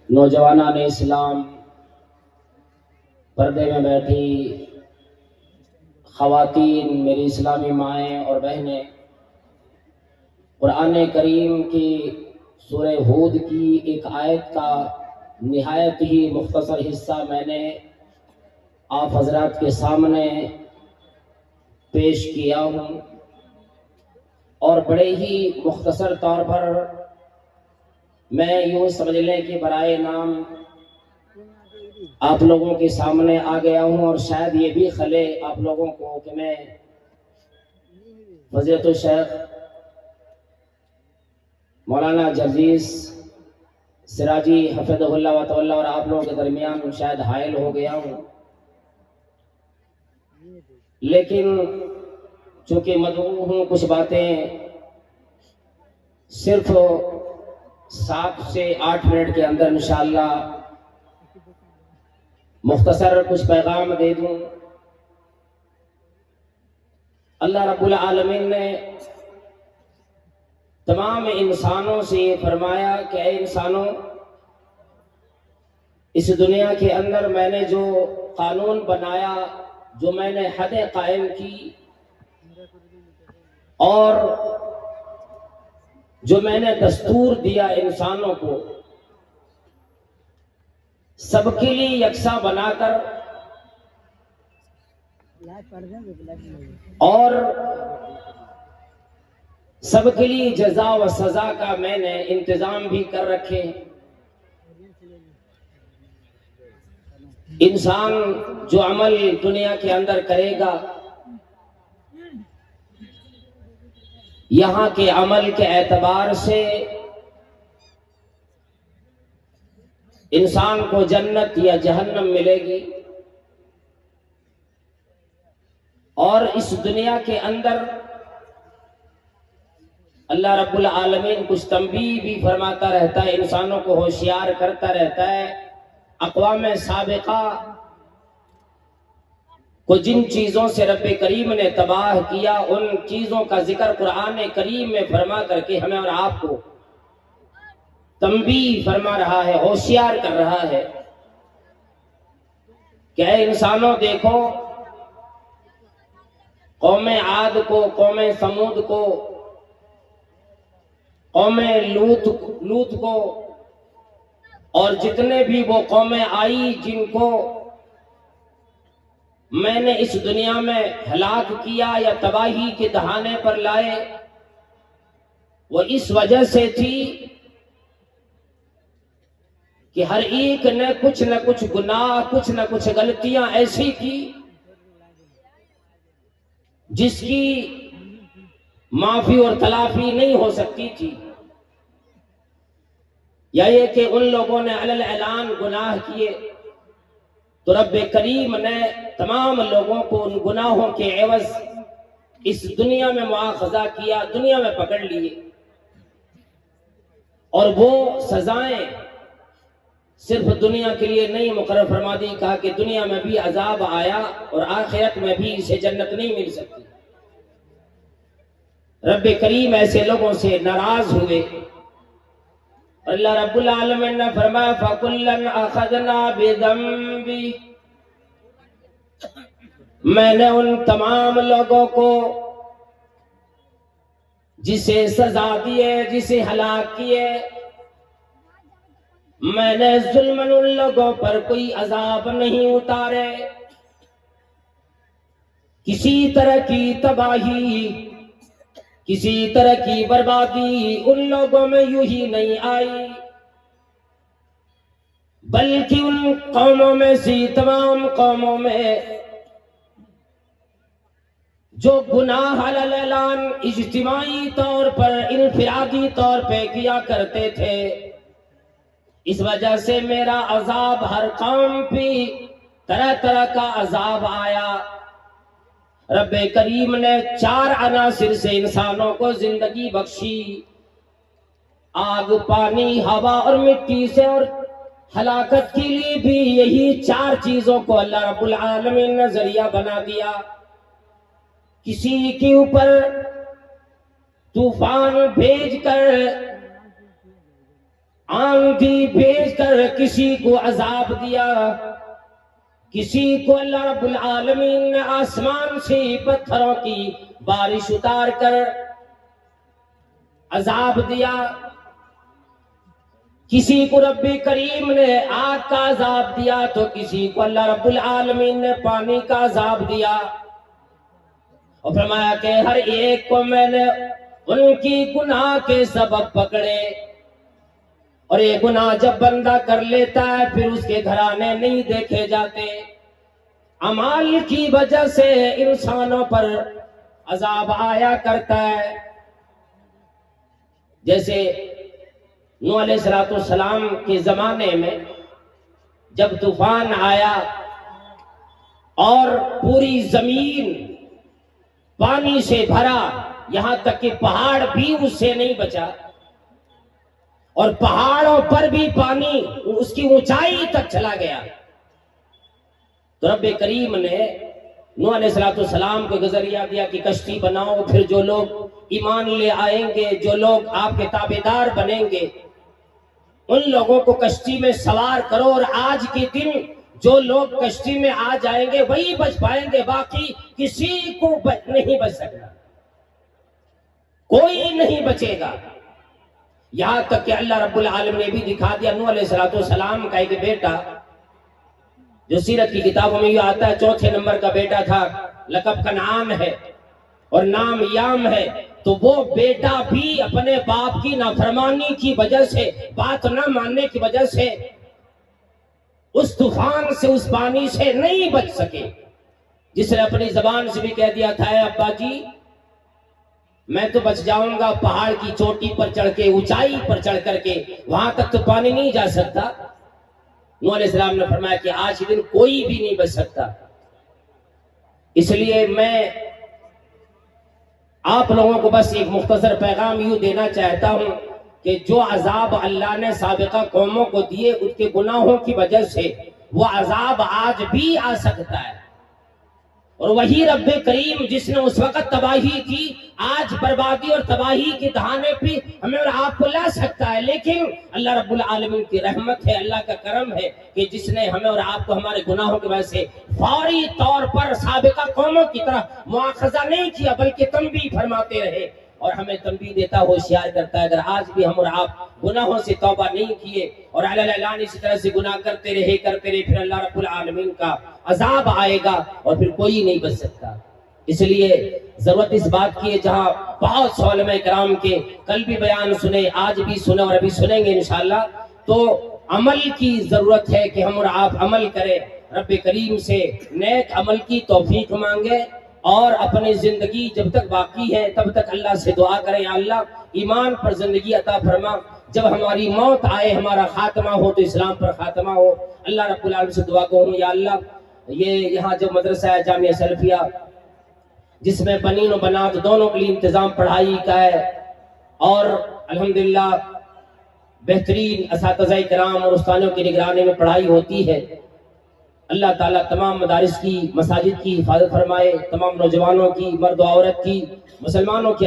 نوجوانان اسلام، پردے میں بیٹھی خواتین، میری اسلامی مائیں اور بہنیں، قرآن کریم کی سورہ ہود کی ایک آیت کا نہایت ہی مختصر حصہ میں نے آپ حضرات کے سامنے پیش کیا ہوں، اور بڑے ہی مختصر طور پر میں یوں سمجھ لیں کہ برائے نام آپ لوگوں کے سامنے آ گیا ہوں، اور شاید یہ بھی خلے آپ لوگوں کو کہ میں فضیلت الشیخ مولانا جرجیس سراجی حفظہ اللہ و تعالی اور آپ لوگوں کے درمیان شاید حائل ہو گیا ہوں، لیکن چونکہ مدعو ہوں، کچھ باتیں صرف 7 سے 8 منٹ کے اندر انشاءاللہ مختصر کچھ پیغام دے دوں۔ اللہ رب العالمین نے تمام انسانوں سے یہ فرمایا کہ اے انسانوں، اس دنیا کے اندر میں نے جو قانون بنایا، جو میں نے حدیں قائم کی، اور جو میں نے دستور دیا انسانوں کو، سب کے لیے یکساں بنا کر اور سب کے لیے جزا و سزا کا میں نے انتظام بھی کر رکھے۔ انسان جو عمل دنیا کے اندر کرے گا، یہاں کے عمل کے اعتبار سے انسان کو جنت یا جہنم ملے گی، اور اس دنیا کے اندر اللہ رب العالمین کچھ تنبیہ بھی فرماتا رہتا ہے، انسانوں کو ہوشیار کرتا رہتا ہے۔ اقوام سابقہ کو جن چیزوں سے رب کریم نے تباہ کیا، ان چیزوں کا ذکر قرآن کریم میں فرما کر کے ہمیں اور آپ کو تنبیہ فرما رہا ہے، ہوشیار کر رہا ہے کہ اے انسانوں دیکھو، قوم عاد کو، قوم سمود کو، قوم لوط کو، اور جتنے بھی وہ قومیں آئی جن کو میں نے اس دنیا میں ہلاک کیا یا تباہی کے دہانے پر لائے، وہ اس وجہ سے تھی کہ ہر ایک نے کچھ نہ کچھ گناہ، کچھ نہ کچھ غلطیاں ایسی کی جس کی معافی اور تلافی نہیں ہو سکتی تھی، یا یہ کہ ان لوگوں نے علی الاعلان گناہ کیے تو رب کریم نے تمام لوگوں کو ان گناہوں کے عوض اس دنیا میں مؤاخذہ کیا، دنیا میں پکڑ لیے، اور وہ سزائیں صرف دنیا کے لیے نہیں مقرر فرما دی، کہا کہ دنیا میں بھی عذاب آیا اور آخرت میں بھی اسے جنت نہیں مل سکتی۔ رب کریم ایسے لوگوں سے ناراض ہوئے، اللہ رب العالمین نے فرمایا فَكُلًّا أَخَذْنَا بِذَنبِهِ، میں نے ان تمام لوگوں کو جسے سزا دیے، جسے ہلاک کیے، میں نے ظلماً ان لوگوں پر کوئی عذاب نہیں اتارے، کسی طرح کی تباہی، کسی طرح کی بربادی ان لوگوں میں یوں ہی نہیں آئی، بلکہ ان قوموں میں سے، تمام قوموں میں جو گناہ علی الاعلان اجتماعی طور پر، انفرادی طور پہ کیا کرتے تھے، اس وجہ سے میرا عذاب ہر قوم پہ طرح طرح کا عذاب آیا۔ رب کریم نے 4 عناصر سے انسانوں کو زندگی بخشی، آگ، پانی، ہوا اور مٹی سے، اور ہلاکت کے لیے بھی یہی 4 چیزوں کو اللہ رب العالمین نے ذریعہ بنا دیا۔ کسی کے اوپر طوفان بھیج کر آندھی بھیج کر کسی کو عذاب دیا، کسی کو اللہ رب العالمین نے آسمان سے پتھروں کی بارش اتار کر عذاب دیا، کسی کو رب کریم نے آگ کا عذاب دیا تو کسی کو اللہ رب العالمین نے پانی کا عذاب دیا، اور فرمایا کہ ہر ایک کو میں نے ان کی گناہ کے سبب پکڑے، اور یہ گناہ جب بندہ کر لیتا ہے پھر اس کے گھرانے نہیں دیکھے جاتے، اعمال کی وجہ سے انسانوں پر عذاب آیا کرتا ہے۔ جیسے نوح علیہ السلام کے زمانے میں جب طوفان آیا اور پوری زمین پانی سے بھرا، یہاں تک کہ پہاڑ بھی اس سے نہیں بچا، اور پہاڑوں پر بھی پانی اس کی اونچائی تک چلا گیا، تو رب کریم نے نوح علیہ السلام کو نظریہ دیا کہ کشتی بناؤ، پھر جو لوگ ایمان لے آئیں گے، جو لوگ آپ کے تابعدار بنیں گے، ان لوگوں کو کشتی میں سوار کرو، اور آج کے دن جو لوگ کشتی میں آ جائیں گے وہی بچ پائیں گے، باقی کسی کو نہیں بچ سکتا، کوئی نہیں بچے گا۔ یہاں تک کہ اللہ رب العالمین نے بھی دکھا دیا، نوح علیہ السلام کا ایک بیٹا جو سیرت کی کتابوں میں یہ آتا ہے 4 نمبر کا بیٹا تھا، لقب کنعان ہے اور نام یام ہے، تو وہ بیٹا بھی اپنے باپ کی نافرمانی کی وجہ سے، بات نہ ماننے کی وجہ سے اس طوفان سے، اس پانی سے نہیں بچ سکے، جس نے اپنی زبان سے بھی کہہ دیا تھا اے ابا جی میں تو بچ جاؤں گا، پہاڑ کی چوٹی پر چڑھ کے، اونچائی پر چڑھ کر کے، وہاں تک تو پانی نہیں جا سکتا۔ نوح علیہ السلام نے فرمایا کہ آج دن کوئی بھی نہیں بچ سکتا، اس لیے میں آپ لوگوں کو بس ایک مختصر پیغام یوں دینا چاہتا ہوں کہ جو عذاب اللہ نے سابقہ قوموں کو دیے ان کے گناہوں کی وجہ سے، وہ عذاب آج بھی آ سکتا ہے، اور وہی رب کریم جس نے اس وقت تباہی کی، آج بربادی اور تباہی کے دہانے پہ ہمیں اور آپ کو لا سکتا ہے، لیکن اللہ رب العالمین کی رحمت ہے، اللہ کا کرم ہے کہ جس نے ہمیں اور آپ کو ہمارے گناہوں کی وجہ سے فوری طور پر سابقہ قوموں کی طرح مواخذہ نہیں کیا، بلکہ تنبیہ فرماتے رہے اور ہمیں تنبیہ دیتا ہوشیار کرتا ہے۔ اگر آج بھی ہم اور آپ گناہوں سے توبہ نہیں کیے اور اعلان اسی طرح سے گناہ کرتے رہے پھر اللہ رب العالمین کا عذاب آئے گا اور پھر کوئی نہیں بچ سکتا۔ اس لیے ضرورت اس بات کی ہے، جہاں بہت علماء کرام کے کل بھی بیان سنے، آج بھی سنے اور ابھی سنیں گے انشاءاللہ، تو عمل کی ضرورت ہے کہ ہم اور آپ عمل کریں، رب کریم سے نیک عمل کی توفیق مانگیں، اور اپنی زندگی جب تک باقی ہے تب تک اللہ سے دعا کریں، یا اللہ ایمان پر زندگی عطا فرما، جب ہماری موت آئے ہمارا خاتمہ ہو تو اسلام پر خاتمہ ہو۔ اللہ رب العالمین سے دعا کروں، یا اللہ یہ یہاں جو مدرسہ ہے جامعہ سلفیہ، جس میں بنین و بنات دونوں کے لیے انتظام پڑھائی کا ہے، اور الحمدللہ بہترین اساتذہ کرام اور استادوں کی نگرانی میں پڑھائی ہوتی ہے، اللہ تعالیٰ تمام مدارس کی، مساجد کی حفاظت فرمائے، تمام نوجوانوں کی، مرد و عورت کی، مسلمانوں کی